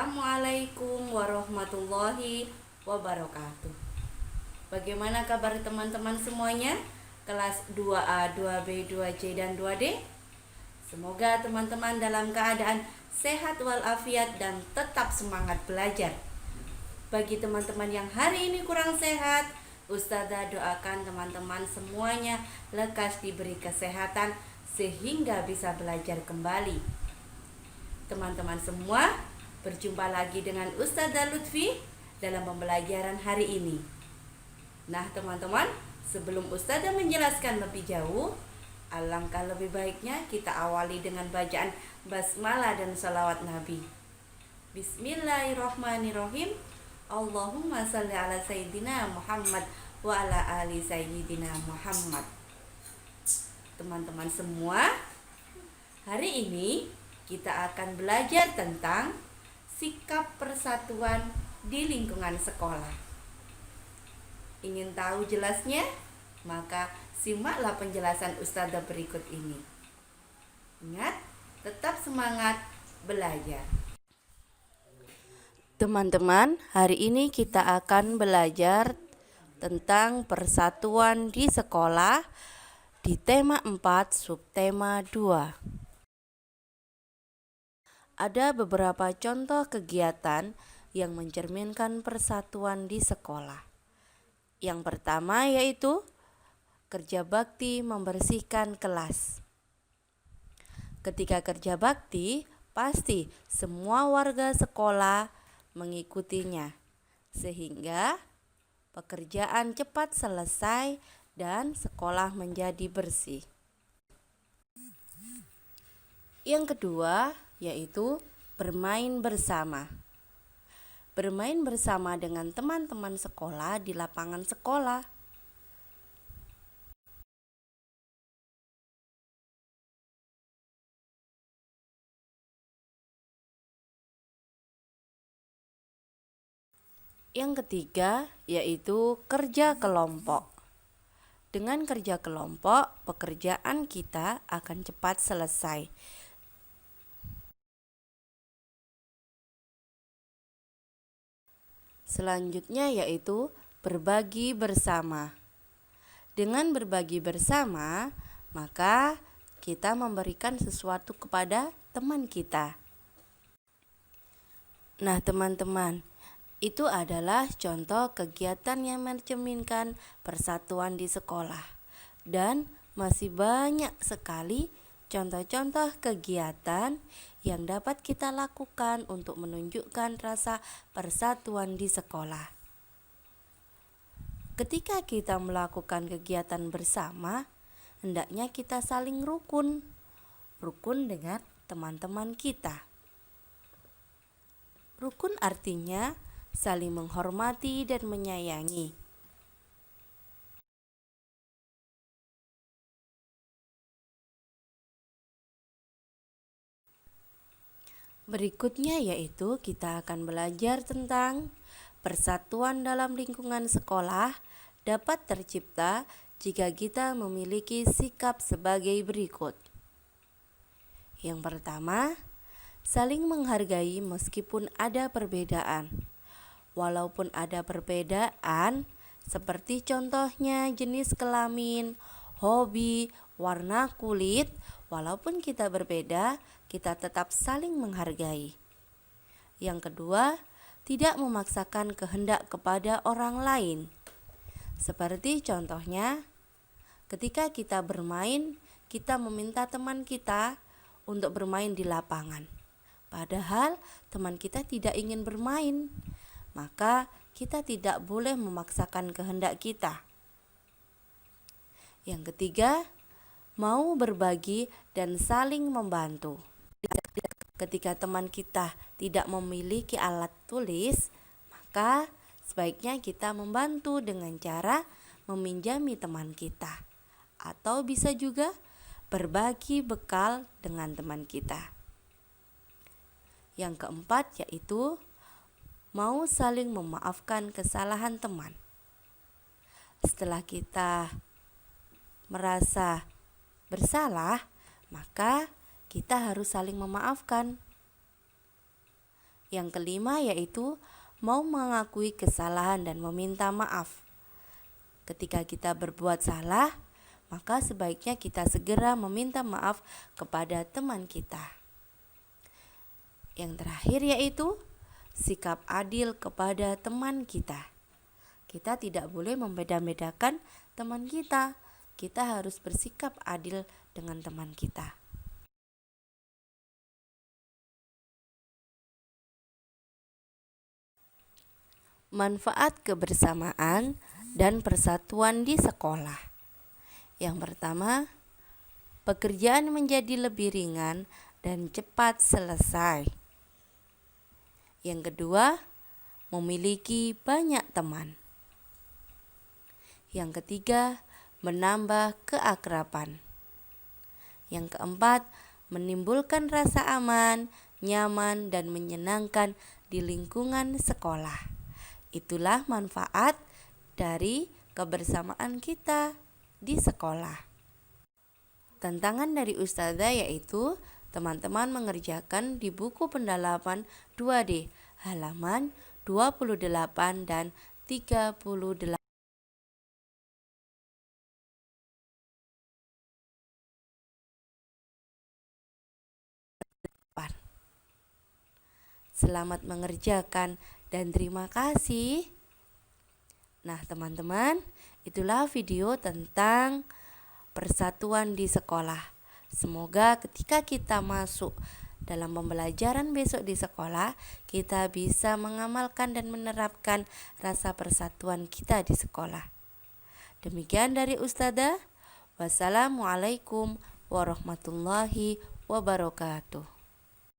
Assalamualaikum warahmatullahi wabarakatuh. Bagaimana kabar teman-teman semuanya? Kelas 2A, 2B, 2C, dan 2D. Semoga teman-teman dalam keadaan sehat walafiat dan tetap semangat belajar. Bagi teman-teman yang hari ini kurang sehat, Ustazah doakan teman-teman semuanya lekas diberi kesehatan sehingga bisa belajar kembali. Teman-teman semua, berjumpa lagi dengan Ustazah Lutfi dalam pembelajaran hari ini. Nah teman-teman, sebelum Ustazah menjelaskan lebih jauh, alangkah lebih baiknya kita awali dengan bacaan basmalah dan salawat Nabi. Bismillahirrahmanirrahim. Allahumma salli ala Sayyidina Muhammad wa ala ali Sayyidina Muhammad. Teman-teman semua, hari ini kita akan belajar tentang sikap persatuan di lingkungan sekolah. Ingin tahu jelasnya? Maka simaklah penjelasan Ustazah berikut ini. Ingat, tetap semangat belajar. Teman-teman, hari ini kita akan belajar tentang persatuan di sekolah di tema 4 subtema 2. Ada beberapa contoh kegiatan yang mencerminkan persatuan di sekolah. Yang pertama yaitu kerja bakti membersihkan kelas. Ketika kerja bakti, pasti semua warga sekolah mengikutinya, sehingga pekerjaan cepat selesai dan sekolah menjadi bersih. Yang kedua yaitu bermain bersama. Bermain bersama dengan teman-teman sekolah di lapangan sekolah. Yang ketiga yaitu kerja kelompok. Dengan kerja kelompok, pekerjaan kita akan cepat selesai. Selanjutnya yaitu berbagi bersama. Dengan berbagi bersama, maka kita memberikan sesuatu kepada teman kita. Nah, teman-teman, itu adalah contoh kegiatan yang mencerminkan persatuan di sekolah. Dan masih banyak sekali contoh-contoh kegiatan yang dapat kita lakukan untuk menunjukkan rasa persatuan di sekolah. Ketika kita melakukan kegiatan bersama, hendaknya kita saling rukun dengan teman-teman kita. Rukun artinya saling menghormati dan menyayangi. Berikutnya yaitu kita akan belajar tentang persatuan dalam lingkungan sekolah dapat tercipta jika kita memiliki sikap sebagai berikut. Yang pertama, saling menghargai meskipun ada perbedaan. Walaupun ada perbedaan, seperti contohnya jenis kelamin, hobi, warna kulit, walaupun kita berbeda, kita tetap saling menghargai. Yang kedua, tidak memaksakan kehendak kepada orang lain. Seperti contohnya, ketika kita bermain, kita meminta teman kita untuk bermain di lapangan. Padahal teman kita tidak ingin bermain, maka kita tidak boleh memaksakan kehendak kita. Yang ketiga, mau berbagi dan saling membantu. Ketika teman kita tidak memiliki alat tulis, maka sebaiknya kita membantu dengan cara meminjami teman kita, atau bisa juga berbagi bekal dengan teman kita. Yang keempat yaitu mau saling memaafkan kesalahan teman. Setelah kita merasa bersalah, maka kita harus saling memaafkan. Yang kelima yaitu mau mengakui kesalahan dan meminta maaf. Ketika kita berbuat salah, maka sebaiknya kita segera meminta maaf kepada teman kita. Yang terakhir yaitu sikap adil kepada teman kita. Kita tidak boleh membeda-bedakan teman kita. Kita harus bersikap adil dengan teman kita. Manfaat kebersamaan dan persatuan di sekolah. Yang pertama, pekerjaan menjadi lebih ringan dan cepat selesai. Yang kedua, memiliki banyak teman. Yang ketiga, menambah keakraban. Yang keempat, menimbulkan rasa aman, nyaman, dan menyenangkan di lingkungan sekolah. Itulah manfaat dari kebersamaan kita di sekolah. Tantangan dari Ustazah yaitu teman-teman mengerjakan di buku pendalaman 2D halaman 28 dan 38. Selamat mengerjakan dan terima kasih. Nah, teman-teman, itulah video tentang persatuan di sekolah. Semoga ketika kita masuk dalam pembelajaran besok di sekolah, kita bisa mengamalkan dan menerapkan rasa persatuan kita di sekolah. Demikian dari Ustazah. Wassalamualaikum warahmatullahi wabarakatuh.